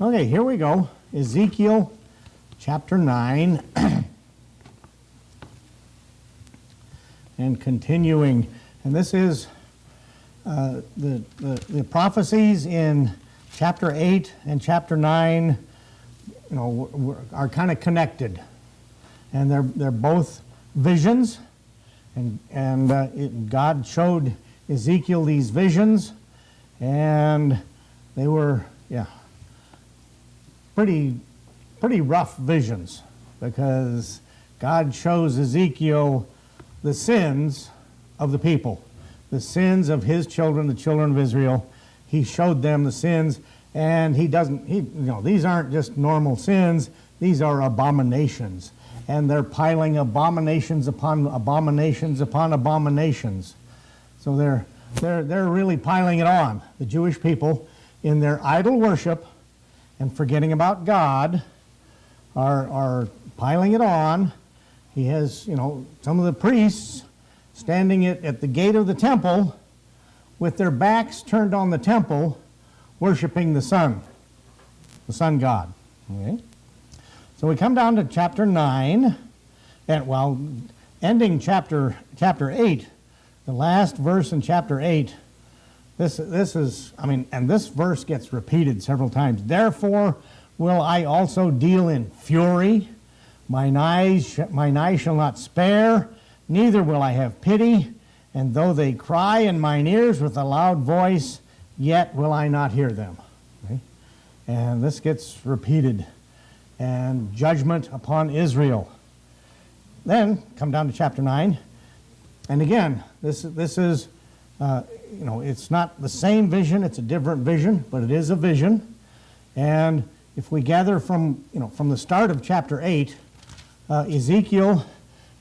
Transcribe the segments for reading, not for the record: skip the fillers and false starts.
Okay, here we go. Ezekiel chapter 9. And continuing. And this is the prophecies in chapter 8 and chapter 9, are kind of connected. And they're both visions. And God showed Ezekiel these visions, and they were, pretty rough visions, because God shows Ezekiel the sins of the people, the sins of his children, the children of Israel. He showed them the sins, and these aren't just normal sins, these are abominations. And they're piling abominations upon abominations upon abominations. So they're really piling it on. The Jewish people, in their idol worship and forgetting about God, are piling it on. He has, some of the priests standing at the gate of the temple with their backs turned on the temple, worshiping the sun god. Okay? So we come down to chapter 9, and ending chapter 8, the last verse in chapter 8, this is, and this verse gets repeated several times. Therefore will I also deal in fury. Mine eyes shall not spare, neither will I have pity. And though they cry in mine ears with a loud voice, yet will I not hear them. Okay? And this gets repeated. And judgment upon Israel. Then come down to chapter 9, and again, this is it's not the same vision; it's a different vision, but it is a vision. And if we gather from the start of chapter 8, Ezekiel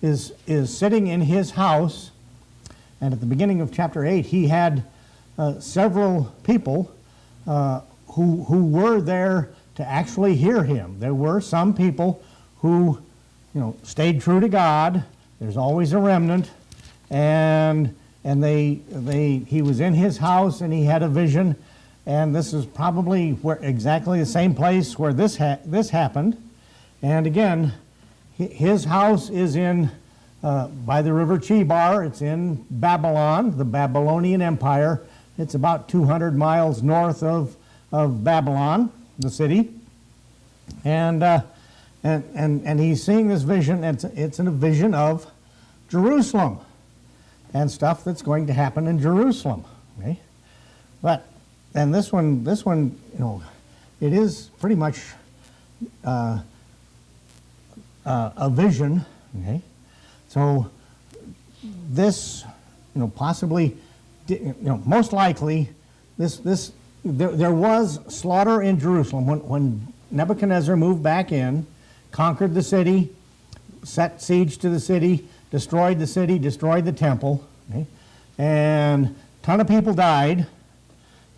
is sitting in his house, and at the beginning of chapter 8, he had several people who were there to actually hear him. There were some people who, stayed true to God. There's always a remnant, and he was in his house and he had a vision, and this is probably exactly the same place where this happened. And again, his house is in by the river Chebar. It's in Babylon, the Babylonian Empire. It's about 200 miles north of Babylon, the city, and he's seeing this vision. It's a vision of Jerusalem and stuff that's going to happen in Jerusalem. Okay, and this one, it is pretty much a vision. Okay, so this, possibly, most likely, there was slaughter in Jerusalem when Nebuchadnezzar moved back in, conquered the city, set siege to the city, destroyed the temple, okay? And a ton of people died,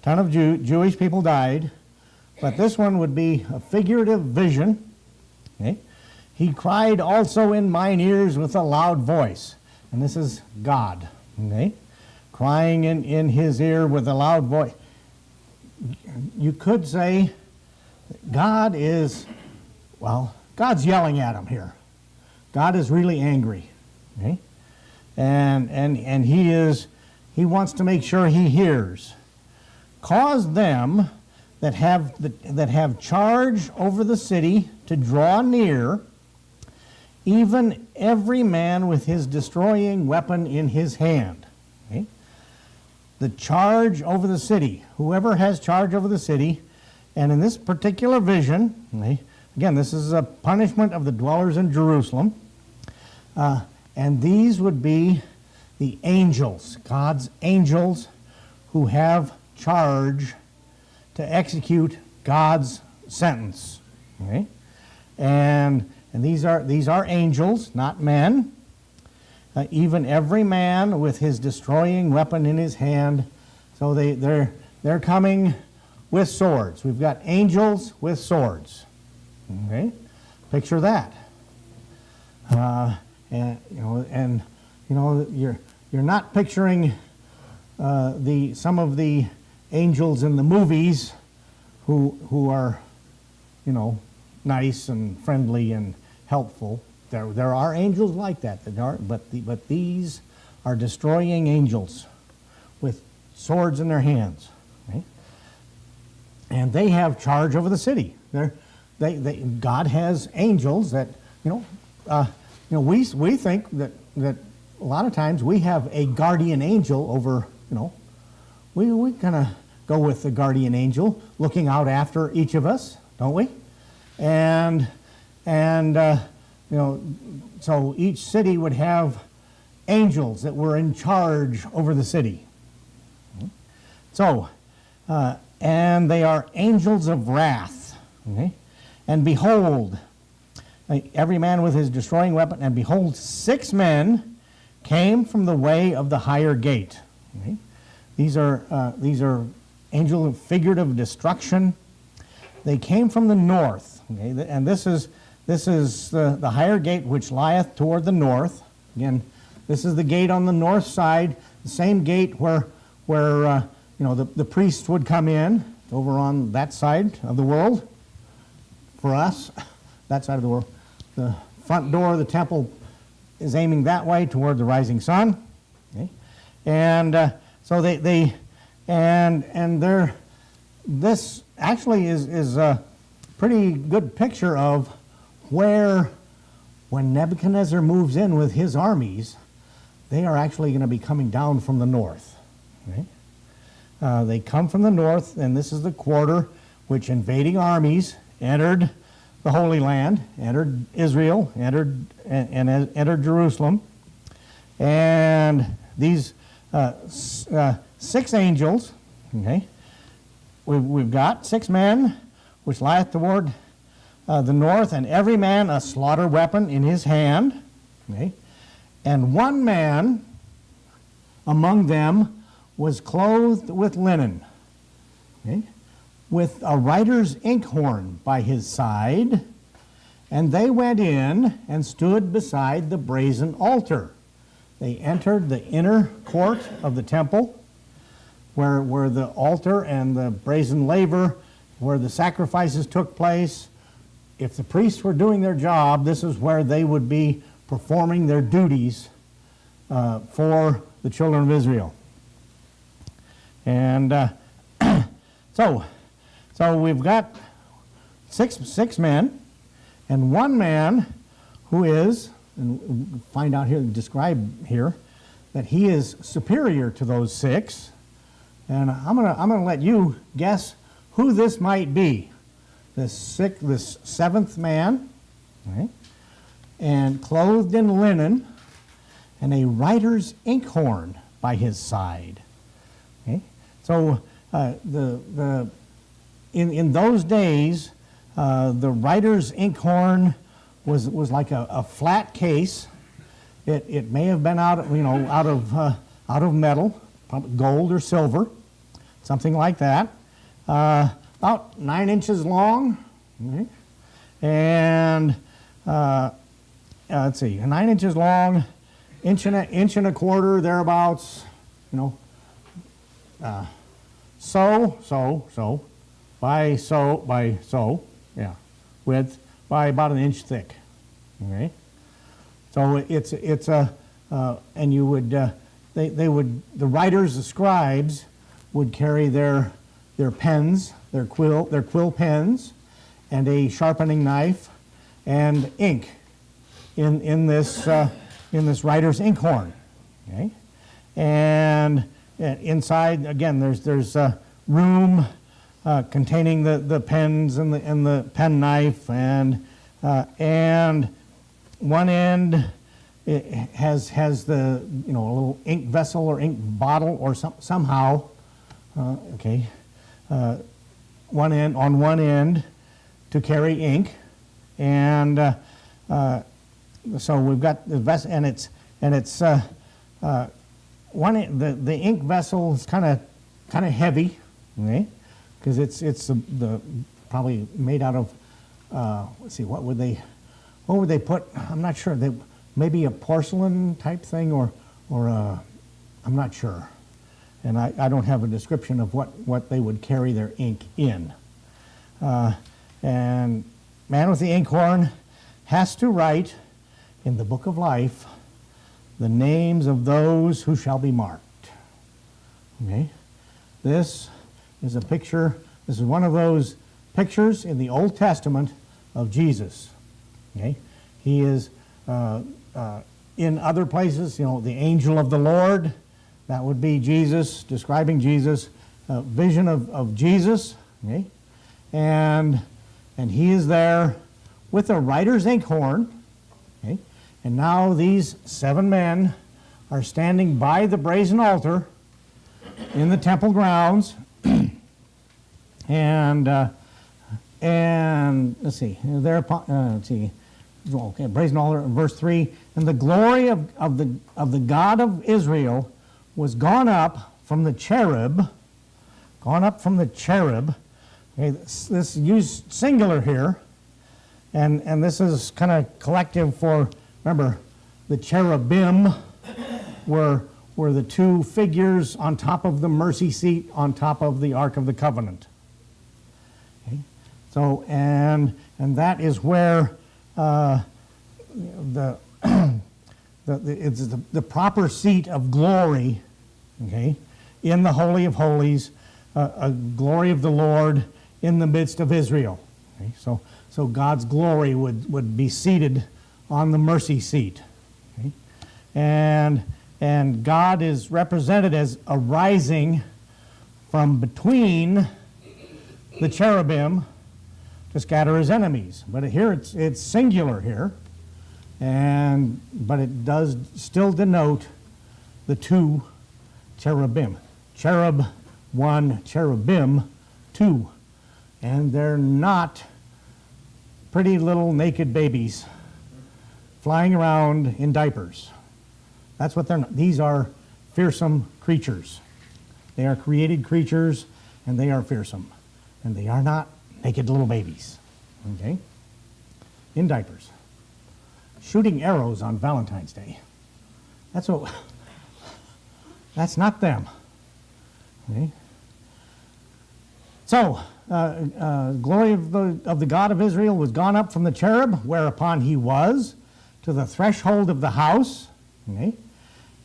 ton of Jewish people died, but this one would be a figurative vision. Okay? He cried also in mine ears with a loud voice, and this is God, okay? Crying in his ear with a loud voice. You could say God's yelling at him here. God is really angry. Okay? And he wants to make sure he hears. Cause them that have charge over the city to draw near, even every man with his destroying weapon in his hand. Okay? The charge over the city, whoever has charge over the city, and in this particular vision, again, this is a punishment of the dwellers in Jerusalem, and these would be the angels, God's angels, who have charge to execute God's sentence. Okay? And these are angels, not men. Even every man with his destroying weapon in his hand. So they're coming with swords. We've got angels with swords. Okay, picture that. You're not picturing some of the angels in the movies who are nice and friendly and helpful. There are angels like that, but these are destroying angels with swords in their hands, right? And they have charge over the city. God has angels that we think that a lot of times we have a guardian angel over. We kind of go with the guardian angel looking out after each of us, don't we? And so each city would have angels that were in charge over the city. So, and they are angels of wrath. Okay? And behold, every man with his destroying weapon, and behold, 6 men came from the way of the higher gate. Okay? These are angel figurative destruction. They came from the north. Okay? And this is the higher gate which lieth toward the north. Again, this is the gate on the north side, the same gate where the priests would come in, over on that side of the world. For us, that side of the world. The front door of the temple is aiming that way toward the rising sun. Okay? And so this actually is a pretty good picture of where, when Nebuchadnezzar moves in with his armies, they are actually going to be coming down from the north. Okay? They come from the north, and this is the quarter which invading armies entered the Holy Land, entered Israel, entered Jerusalem. And these 6 angels, okay, we've got 6 men which lieth toward the north, and every man a slaughter weapon in his hand. Okay? And 1 man among them was clothed with linen, okay, with a writer's inkhorn by his side, and they went in and stood beside the brazen altar. They entered the inner court of the temple, where the altar and the brazen laver, where the sacrifices took place. If the priests were doing their job, this is where they would be performing their duties for the children of Israel. And so we've got six men, and 1 man who is, and we'll find out here, describe here, that he is superior to those 6. And I'm gonna let you guess who this might be. This 7th man, right? And clothed in linen, and a writer's inkhorn by his side. Okay? So in those days, the writer's inkhorn was like a flat case. It may have been out of metal, probably gold or silver, something like that. About 9 inches long, okay? And let's see, 9 inches long, inch and a quarter thereabouts. By so, yeah, width by about 1 inch thick. Okay, so it's a and you would the writers, the scribes, would carry their pens, their quill pens, and a sharpening knife and ink in this writer's inkhorn. Okay, and inside again there's a room containing the pens and the pen knife, and one end it has the a little ink vessel or ink bottle or somehow one end to carry ink, and so we've got the vessel, and it's the ink vessel is kind of heavy, okay, because it's the probably made out of let's see, what would they put? I'm not sure. Maybe a porcelain type thing, or I'm not sure, and I don't have a description of what they would carry their ink in, And man with the inkhorn has to write in the book of life the names of those who shall be marked. Okay? This is a picture, this is one of those pictures in the Old Testament of Jesus. Okay? He is in other places, the angel of the Lord, that would be Jesus, describing Jesus, vision of Jesus, okay? And he is there with a writer's inkhorn, okay? And now these 7 men are standing by the brazen altar in the temple grounds, and let's see, okay, brazen altar, verse 3, and the glory of the God of Israel was gone up from the cherub. Okay, this used singular here, and this is kind of collective for, remember, the cherubim were the 2 figures on top of the mercy seat, on top of the Ark of the Covenant. Okay, so and that is where it's the proper seat of glory, okay, in the Holy of Holies, a glory of the Lord in the midst of Israel. Okay, so God's glory would be seated on the mercy seat. Okay, and God is represented as arising from between the cherubim to scatter his enemies. But here it's singular here, but it does still denote the 2 cherubim. Cherub 1, cherubim 2. And they're not pretty little naked babies flying around in diapers. That's what they're not. These are fearsome creatures. They are created creatures, and they are fearsome. And they are not naked little babies, okay? In diapers. Shooting arrows on Valentine's Day. That's not them, okay? So, glory of the God of Israel was gone up from the cherub, whereupon he was, to the threshold of the house, okay?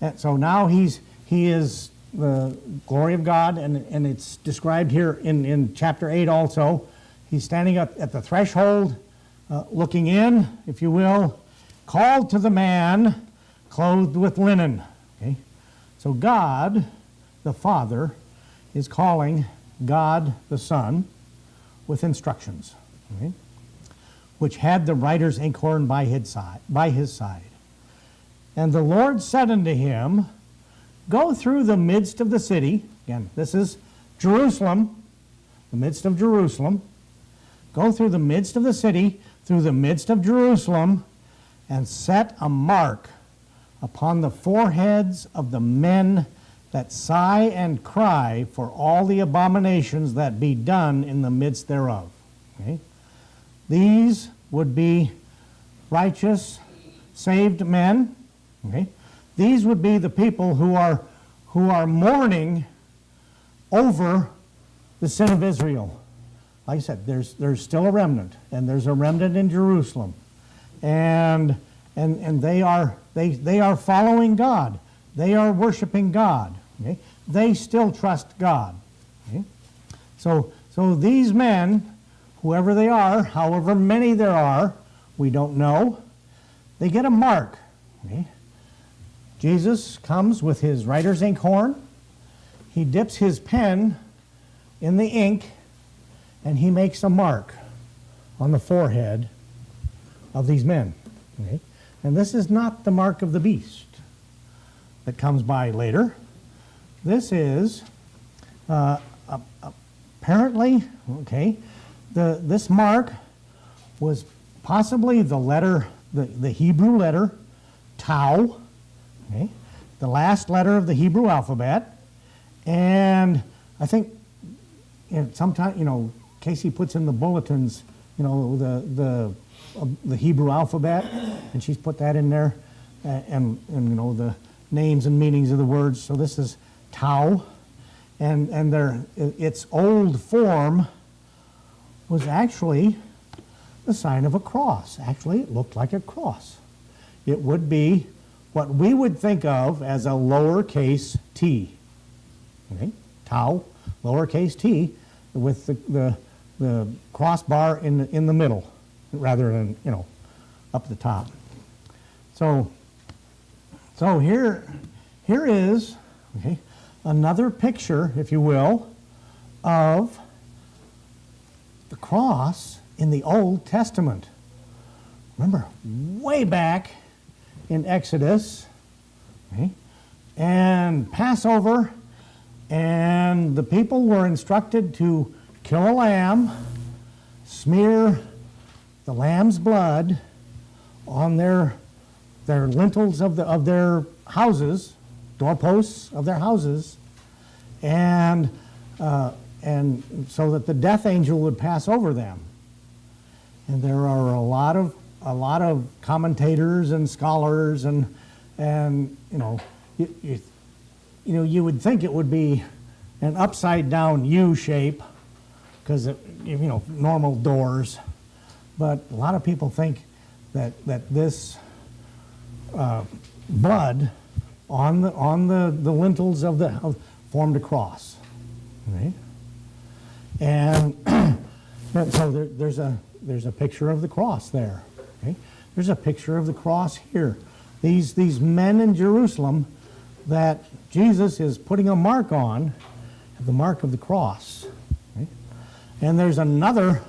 And so now he is the glory of God, and it's described here in chapter 8 also. He's standing up at the threshold, looking in, if you will, called to the man clothed with linen. Okay? So God, the Father, is calling God, the Son, with instructions, okay? Which had the writer's inkhorn by his side. And the Lord said unto him, go through the midst of the city. Again, this is Jerusalem, the midst of Jerusalem. Go through the midst of the city, through the midst of Jerusalem, and set a mark upon the foreheads of the men that sigh and cry for all the abominations that be done in the midst thereof. Okay? These would be righteous, saved men. Okay? These would be the people who are mourning over the sin of Israel. Like I said, there's still a remnant, and there's a remnant in Jerusalem, and they are following God. They are worshiping God. Okay? They still trust God. Okay? So these men, whoever they are, however many there are, we don't know, they get a mark. Okay? Jesus comes with his writer's inkhorn. He dips his pen in the ink, and he makes a mark on the forehead of these men. Okay? And this is not the mark of the beast that comes by later. This is apparently, okay, this mark was possibly the letter, the Hebrew letter, Tau, okay, the last letter of the Hebrew alphabet. And I think sometimes, Casey puts in the bulletins, the Hebrew alphabet, and she's put that in there, and the names and meanings of the words. So this is Tau, and its old form was actually the sign of a cross. Actually, it looked like a cross. It would be what we would think of as a lowercase t. Okay? Tau, lowercase t, with the crossbar in the middle, rather than, up the top. So here is, okay, another picture, if you will, of the cross in the Old Testament. Remember, way back in Exodus, okay, and Passover, and the people were instructed to kill a lamb, smear the lamb's blood on their lintels of their houses, doorposts of their houses, and so that the death angel would pass over them. And there are a lot of commentators and scholars and you would think it would be an upside down U shape because normal doors, but a lot of people think that this blood on the lintels of the house formed a cross, right? And so there's a picture of the cross there. Okay? There's a picture of the cross here. These men in Jerusalem that Jesus is putting a mark on, the mark of the cross. Okay? And there's another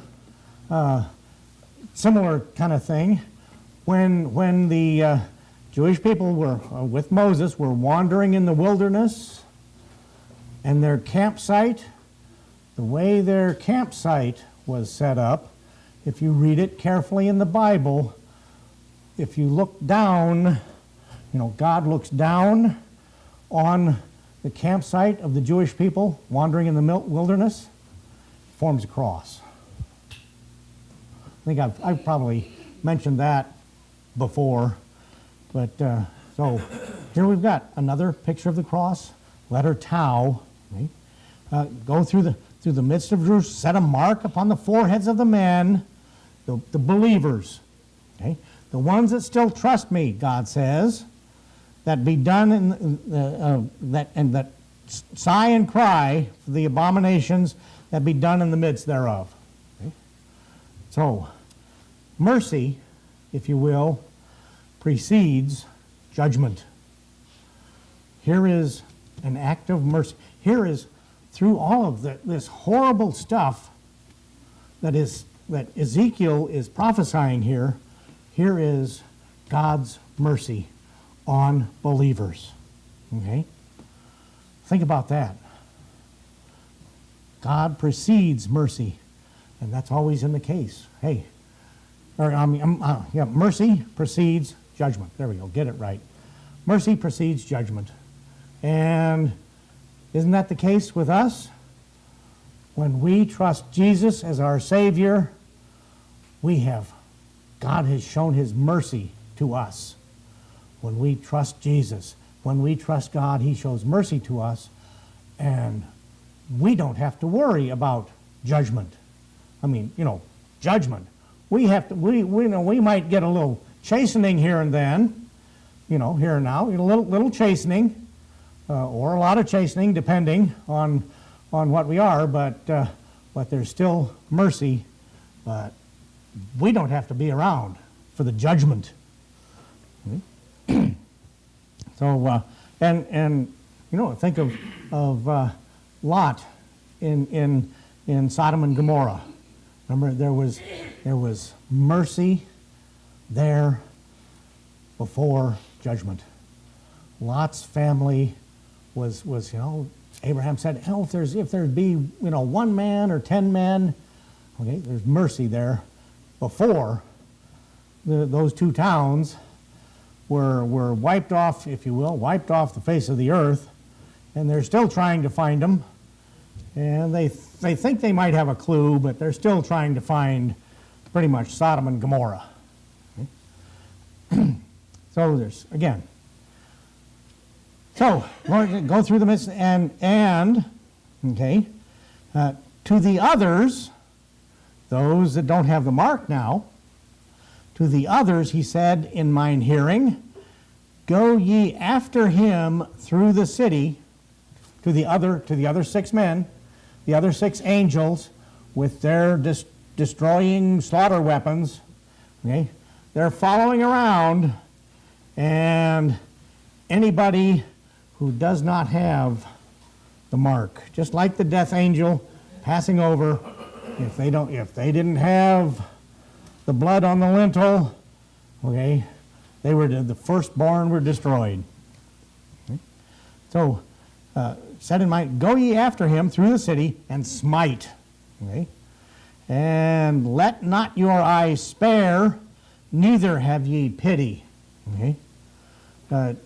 similar kind of thing when the Jewish people were with Moses were wandering in the wilderness, and their campsite, the way their campsite was set up, if you read it carefully in the Bible, if you look down, God looks down on the campsite of the Jewish people wandering in the wilderness, forms a cross. I think I've probably mentioned that before, but so here we've got another picture of the cross, letter tau. Right? Go through the midst of Jerusalem, set a mark upon the foreheads of the men, the believers, okay? The ones that still trust me, God says, that be done that sigh and cry for the abominations that be done in the midst thereof. Okay? So, mercy, if you will, precedes judgment. Here is an act of mercy. Here is, through all of this horrible stuff that Ezekiel is prophesying here, here is God's mercy on believers. Okay? Think about that. God precedes mercy, and that's always in the case. Mercy precedes judgment. There we go, get it right. Mercy precedes judgment. And isn't that the case with us? When we trust Jesus as our Savior, God has shown His mercy to us. When we trust Jesus, when we trust God, He shows mercy to us, and we don't have to worry about judgment. Judgment. We might get a little chastening here and then, here and now, a little chastening, or a lot of chastening, depending on what we are, but there's still mercy. But we don't have to be around for the judgment. So, think of Lot in Sodom and Gomorrah. Remember, there was mercy there before judgment. Lot's family was Abraham said, if there be one man or 10 men, okay, there's mercy there before those two towns were wiped off, if you will, wiped off the face of the earth, and they're still trying to find them. And they think they might have a clue, but they're still trying to find pretty much Sodom and Gomorrah. Okay? So there's, again. So, go through the midst, and to the others, those that don't have the mark now, To the others he said in mine hearing, Go ye after him through the city, to the other 6 men, the other 6 angels with their destroying slaughter weapons. Okay? They're following around, and anybody who does not have the mark, just like the death angel passing over, if they didn't have the blood on the lintel, okay, they were the firstborn were destroyed. Okay? So, said in mind, Go ye after him through the city and smite. Okay? And let not your eyes spare, neither have ye pity. Okay?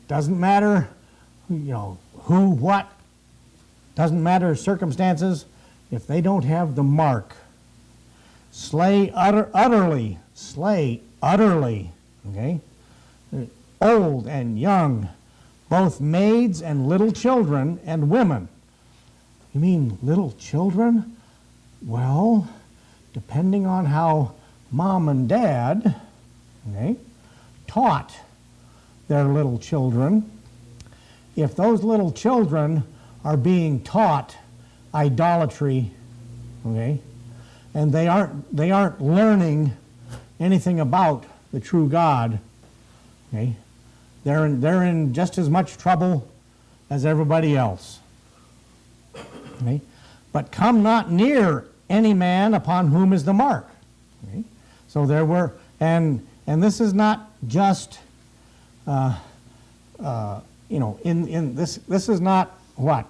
Doesn't matter, who, what. Doesn't matter circumstances. If they don't have the mark, slay utterly. Okay? Old and young, both maids and little children and women. You mean little children? Well, depending on how mom and dad, okay, taught their little children, if those little children are being taught idolatry, okay, and they aren't learning anything about the true God, okay, they're in just as much trouble as everybody else. Okay? But come not near any man upon whom is the mark. Okay? So there were, and this is not just, in this is not what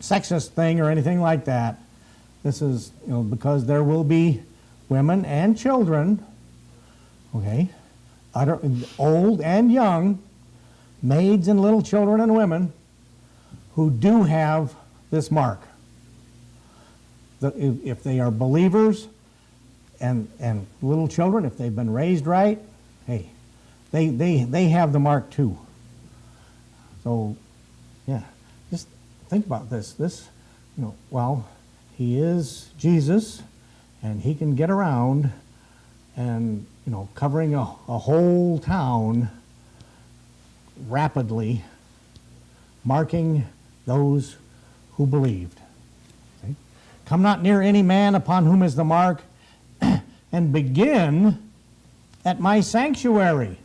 sexist thing or anything like that. This is because there will be women and children, okay, old and young, maids and little children and women who do have this mark. If they are believers and little children, if they've been raised right, hey, they have the mark too. So, yeah, just think about this. He is Jesus, and he can get around and, covering a whole town rapidly, marking those who believed. Okay? Come not near any man upon whom is the mark, and begin at my sanctuary.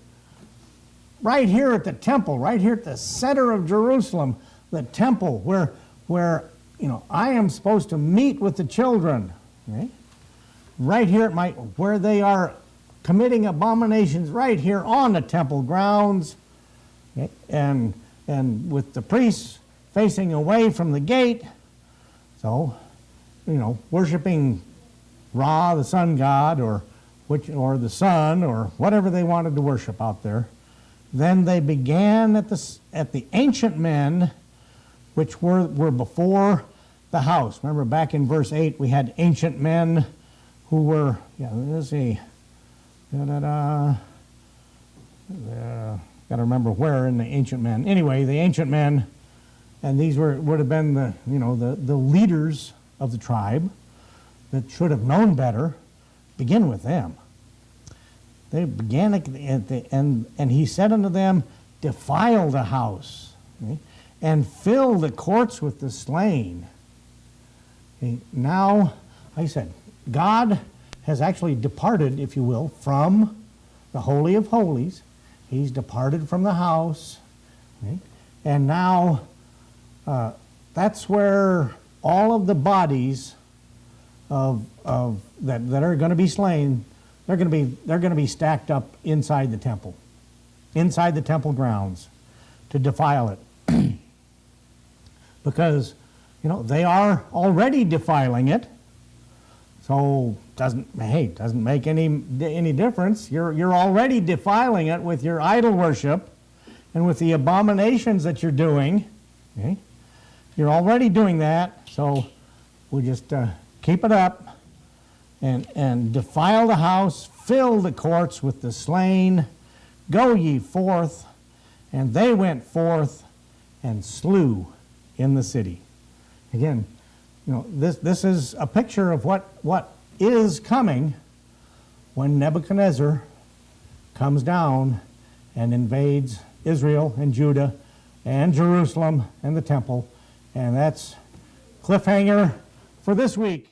Right here at the temple, right here at the center of Jerusalem, the temple where I am supposed to meet with the children. Okay? Right here at where they are committing abominations, right here on the temple grounds, okay? and with the priests facing away from the gate, so worshiping Ra, the sun god, or the sun, or whatever they wanted to worship out there. Then they began at the ancient men, which were before the house. Remember back in verse 8 we had ancient men who were, let's see, got to remember where in the ancient men. Anyway, the ancient men, and these would have been the leaders of the tribe that should have known better. Begin with them. They began and he said unto them, defile the house, okay, and fill the courts with the slain. Okay, now, like I said, God has actually departed, if you will, from the Holy of Holies. He's departed from the house. Okay, and now that's where all of the bodies of that are going to be slain, they're going to be stacked up inside the temple grounds to defile it. Because they are already defiling it. So doesn't make any difference. You're already defiling it with your idol worship and with the abominations that you're doing. Okay? You're already doing that, so we just keep it up and defile the house, fill the courts with the slain. Go ye forth, and they went forth and slew in the city. Again, this is a picture of what is coming when Nebuchadnezzar comes down and invades Israel and Judah and Jerusalem and the temple. And that's cliffhanger for this week.